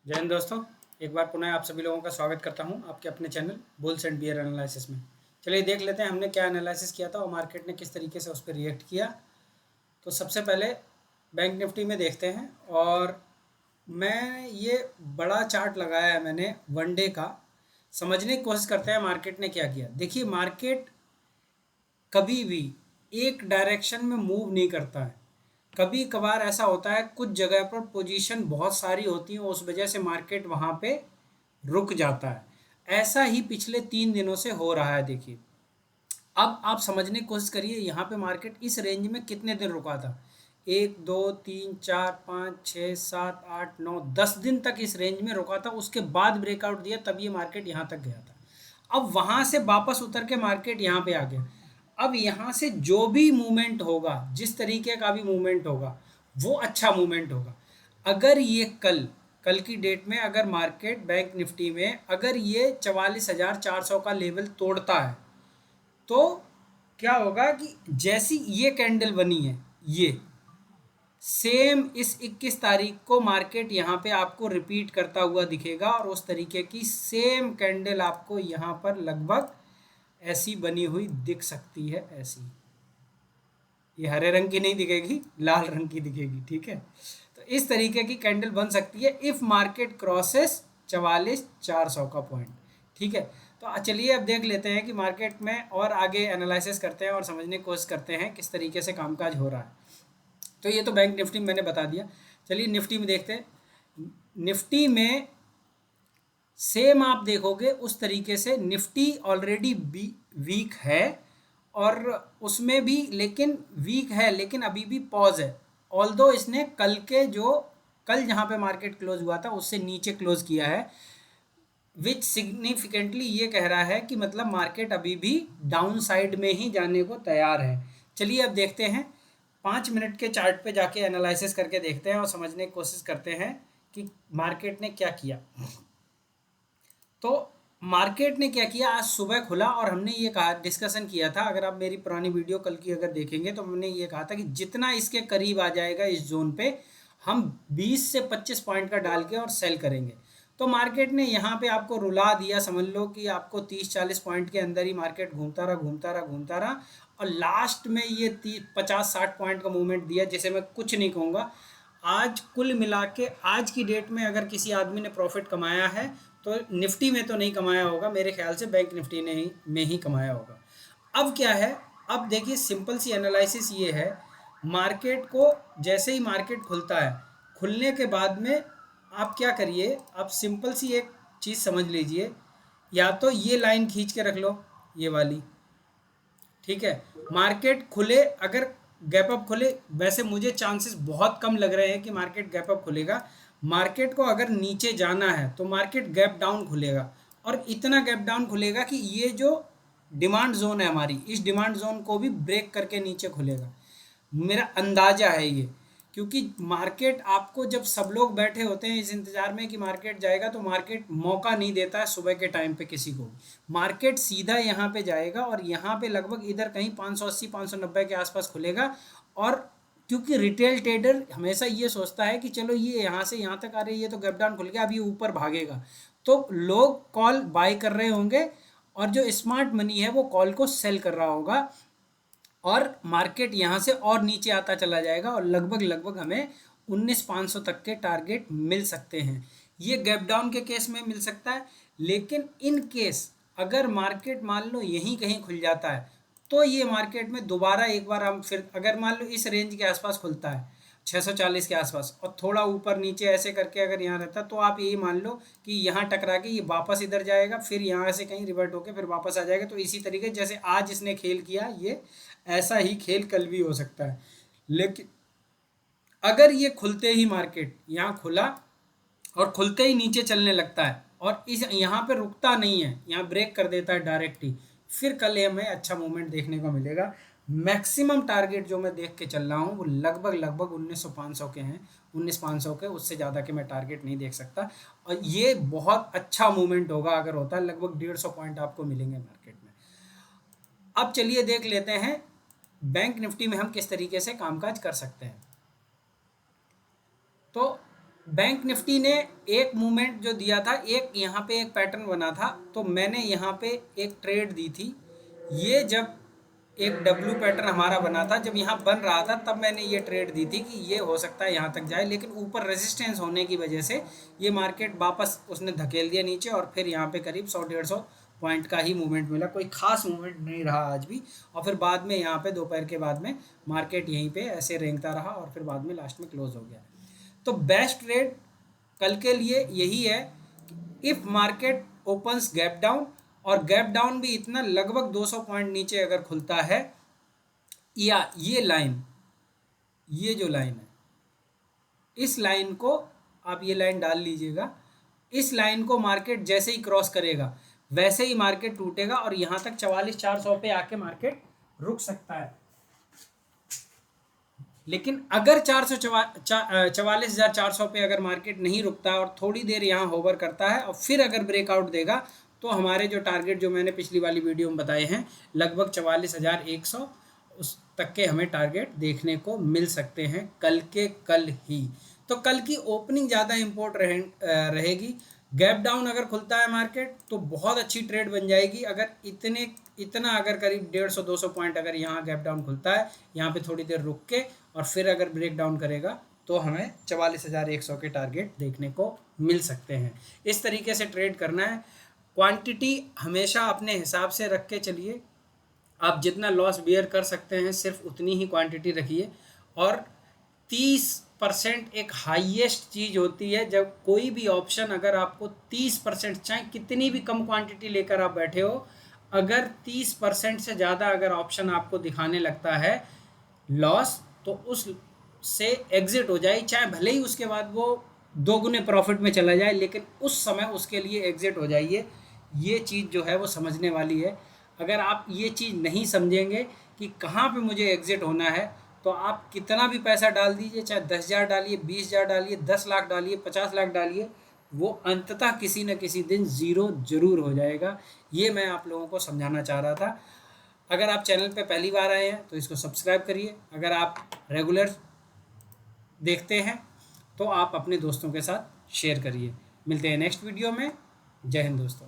जय हिंद दोस्तों। एक बार पुनः आप सभी लोगों का स्वागत करता हूं आपके अपने channel bulls and bear analysis में। चलिए देख लेते हैं हमने क्या एनालिसिस किया था और मार्केट ने किस तरीके से उस पर रिएक्ट किया। तो सबसे पहले बैंक निफ्टी में देखते हैं। और मैं ये बड़ा चार्ट लगाया है मैंने वन डे का। समझने की कोशिश करते हैं मार्केट ने क्या किया। देखिए मार्केट कभी भी एक डायरेक्शन में मूव नहीं करता है। कभी कभार ऐसा होता है कुछ जगह पर पोजीशन बहुत सारी होती है, उस वजह से मार्केट वहाँ पे रुक जाता है। ऐसा ही पिछले 3 दिनों से हो रहा है। देखिए अब आप समझने की कोशिश करिए यहाँ पे मार्केट इस रेंज में कितने दिन रुका था। 1 2 3 4 5 6 7 8 9 10 दिन तक इस रेंज में रुका था। उसके बाद ब्रेकआउट दिया तब ये मार्केट यहाँ तक गया था। अब वहाँ से वापस उतर के मार्केट यहाँ पे आ गया। अब यहाँ से जो भी मूवमेंट होगा, जिस तरीके का भी मूवमेंट होगा, वो अच्छा मूवमेंट होगा। अगर ये कल कल की डेट में अगर मार्केट बैंक निफ्टी में अगर ये 44,400 का लेवल तोड़ता है तो क्या होगा कि जैसी ये कैंडल बनी है, ये सेम इस 21 तारीख को मार्केट यहाँ पे आपको रिपीट करता हुआ दिखेगा और उस तरीके की सेम कैंडल आपको यहाँ पर लगभग ऐसी बनी हुई दिख सकती है। ऐसी ये हरे रंग की नहीं दिखेगी, लाल रंग की दिखेगी। ठीक है, तो इस तरीके की कैंडल बन सकती है इफ मार्केट क्रॉसेस 44,400 का पॉइंट। ठीक है, तो चलिए अब देख लेते हैं कि मार्केट में और आगे एनालिसिस करते हैं और समझने की कोशिश करते हैं किस तरीके से कामकाज हो रहा है। तो ये तो बैंक निफ्टी में मैंने बता दिया। चलिए निफ्टी में देखते हैं। निफ्टी में सेम आप देखोगे उस तरीके से निफ्टी ऑलरेडी वीक है और उसमें भी लेकिन वीक है, लेकिन अभी भी पॉज है। ऑल्दो इसने कल जहाँ पे मार्केट क्लोज हुआ था उससे नीचे क्लोज किया है, विच सिग्निफिकेंटली ये कह रहा है कि मतलब मार्केट अभी भी डाउन साइड में ही जाने को तैयार है। चलिए अब देखते हैं 5 मिनट के चार्ट पे जाके एनालिसिस करके देखते हैं और समझने की कोशिश करते हैं कि मार्केट ने क्या किया। तो मार्केट ने क्या किया, आज सुबह खुला और हमने ये कहा, डिस्कशन किया था, अगर आप मेरी पुरानी वीडियो कल की अगर देखेंगे तो हमने ये कहा था कि जितना इसके करीब आ जाएगा इस जोन पे हम 20 से 25 पॉइंट का डाल के और सेल करेंगे। तो मार्केट ने यहाँ पे आपको रुला दिया। समझ लो कि आपको 30-40 पॉइंट के अंदर ही मार्केट घूमता रहा घूमता रहा घूमता रहा और लास्ट में ये 50-60 पॉइंट का मूवमेंट दिया, जिसे मैं कुछ नहीं कहूँगा। आज कुल मिला के आज की डेट में अगर किसी आदमी ने प्रॉफिट कमाया है तो निफ्टी में तो नहीं कमाया होगा, मेरे ख्याल से बैंक निफ्टी ने ही में ही कमाया होगा। अब क्या है, अब देखिए सिंपल सी एनालिसिस ये है। मार्केट को जैसे ही मार्केट खुलता है, खुलने के बाद में आप क्या करिए, आप सिंपल सी एक चीज़ समझ लीजिए। या तो ये लाइन खींच के रख लो, ये वाली। ठीक है, मार्केट खुले अगर गैप अप खुले, वैसे मुझे चांसेस बहुत कम लग रहे हैं कि मार्केट गैप अप खुलेगा। मार्केट को अगर नीचे जाना है तो मार्केट गैप डाउन खुलेगा और इतना गैप डाउन खुलेगा कि ये जो डिमांड जोन है हमारी, इस डिमांड जोन को भी ब्रेक करके नीचे खुलेगा, मेरा अंदाजा है ये। क्योंकि मार्केट आपको जब सब लोग बैठे होते हैं इस इंतजार में कि मार्केट जाएगा, तो मार्केट मौका नहीं देता है सुबह के टाइम पे किसी को। मार्केट सीधा यहाँ पे जाएगा और यहाँ पे लगभग इधर कहीं 580 590 के आसपास खुलेगा। और क्योंकि रिटेल ट्रेडर हमेशा ये सोचता है कि चलो ये यहाँ से यहाँ तक आ रही है तो गैप डाउन खुल गया, अब ये ऊपर भागेगा, तो लोग कॉल बाय कर रहे होंगे और जो स्मार्ट मनी है वो कॉल को सेल कर रहा होगा और मार्केट यहाँ से और नीचे आता चला जाएगा और लगभग लगभग हमें 19,500 तक के टारगेट मिल सकते हैं। ये गैप डाउन के केस में मिल सकता है, लेकिन इन केस अगर मार्केट मान लो यहीं कहीं खुल जाता है तो ये मार्केट में दोबारा एक बार हम फिर अगर मान लो इस रेंज के आसपास खुलता है 640 के आसपास और थोड़ा ऊपर नीचे ऐसे करके अगर यहाँ रहता, तो आप यही मान लो कि यहाँ टकरा के ये वापस इधर जाएगा, फिर यहाँ से कहीं रिवर्ट होके फिर वापस आ जाएगा। तो इसी तरीके जैसे आज इसने खेल किया, ये ऐसा ही खेल कल भी हो सकता है। लेकिन अगर ये खुलते ही मार्केट यहाँ खुला और खुलते ही नीचे चलने लगता है और इस यहाँ पे रुकता नहीं है, यहाँ ब्रेक कर देता है डायरेक्ट ही, फिर कल हमें अच्छा मूवमेंट देखने को मिलेगा। मैक्सिमम टारगेट जो मैं देख के चल रहा हूँ वो लगभग लगभग 19,500 के हैं, 19,500 के, उससे ज़्यादा के मैं टारगेट नहीं देख सकता। और ये बहुत अच्छा मूवमेंट होगा अगर होता है, लगभग 150 पॉइंट आपको मिलेंगे मार्केट में। अब चलिए देख लेते हैं बैंक निफ्टी में हम किस तरीके से कामकाज कर सकते हैं। तो बैंक निफ्टी ने एक मूवमेंट जो दिया था, एक यहाँ पे एक पैटर्न बना था, तो मैंने यहाँ पे एक ट्रेड दी थी। ये जब एक डब्ल्यू पैटर्न हमारा बना था, जब यहाँ बन रहा था, तब मैंने ये ट्रेड दी थी कि ये हो सकता है यहाँ तक जाए, लेकिन ऊपर रेजिस्टेंस होने की वजह से ये मार्केट वापस उसने धकेल दिया नीचे, और फिर यहाँ पे करीब 100-150 पॉइंट का ही मूवमेंट मिला, कोई खास मूवमेंट नहीं रहा आज भी। और फिर बाद में यहाँ पे दोपहर के बाद में मार्केट यहीं पे ऐसे रेंगता रहा, और फिर बाद में लास्ट में क्लोज हो गया। तो बेस्ट ट्रेड कल के लिए यही है, if market opens gap down, और गैप डाउन भी इतना लगभग 200 पॉइंट नीचे अगर खुलता है, या ये लाइन, ये जो लाइन है, इस लाइन को आप ये लाइन डाल लीजिएगा, इस लाइन को मार्केट जैसे ही क्रॉस करेगा वैसे ही मार्केट टूटेगा, और यहाँ तक 44,400 पे आके मार्केट रुक सकता है। लेकिन अगर 44,400 पे अगर मार्केट नहीं रुकता और थोड़ी देर यहाँ होवर करता है और फिर अगर ब्रेकआउट देगा, तो हमारे जो टारगेट जो मैंने पिछली वाली वीडियो में बताए हैं, लगभग 44,100 उस तक के हमें टारगेट देखने को मिल सकते हैं कल के कल ही। तो कल की ओपनिंग ज़्यादा इम्पोर्ट रहेगी। गैप डाउन अगर खुलता है मार्केट तो बहुत अच्छी ट्रेड बन जाएगी। अगर इतना अगर करीब 150-200 पॉइंट अगर यहाँ गैप डाउन खुलता है, यहाँ पे थोड़ी देर रुक के और फिर अगर ब्रेक डाउन करेगा, तो हमें 44,100 के टारगेट देखने को मिल सकते हैं। इस तरीके से ट्रेड करना है। क्वांटिटी हमेशा अपने हिसाब से रख के चलिए। आप जितना लॉस बियर कर सकते हैं सिर्फ उतनी ही क्वांटिटी रखिए। और 30% एक हाईएस्ट चीज़ होती है। जब कोई भी ऑप्शन अगर आपको 30%, चाहे कितनी भी कम क्वांटिटी लेकर आप बैठे हो, अगर 30% से ज़्यादा अगर ऑप्शन आपको दिखाने लगता है लॉस, तो उस से एग्जिट हो जाए, चाहे भले ही उसके बाद वो 2 गुने प्रॉफिट में चला जाए, लेकिन उस समय उसके लिए एग्जिट हो जाइए। ये चीज़ जो है वो समझने वाली है। अगर आप ये चीज़ नहीं समझेंगे कि कहाँ पे मुझे एग्जिट होना है, तो आप कितना भी पैसा डाल दीजिए, चाहे 10,000 डालिए, 20,000 डालिए, 10 लाख डालिए, 50 लाख डालिए, वो अंततः किसी न किसी दिन ज़ीरो ज़रूर हो जाएगा। ये मैं आप लोगों को समझाना चाह रहा था। अगर आप चैनल पे पहली बार आए हैं तो इसको सब्सक्राइब करिए। अगर आप रेगुलर देखते हैं तो आप अपने दोस्तों के साथ शेयर करिए। मिलते हैं नेक्स्ट वीडियो में। जय हिंद दोस्तों।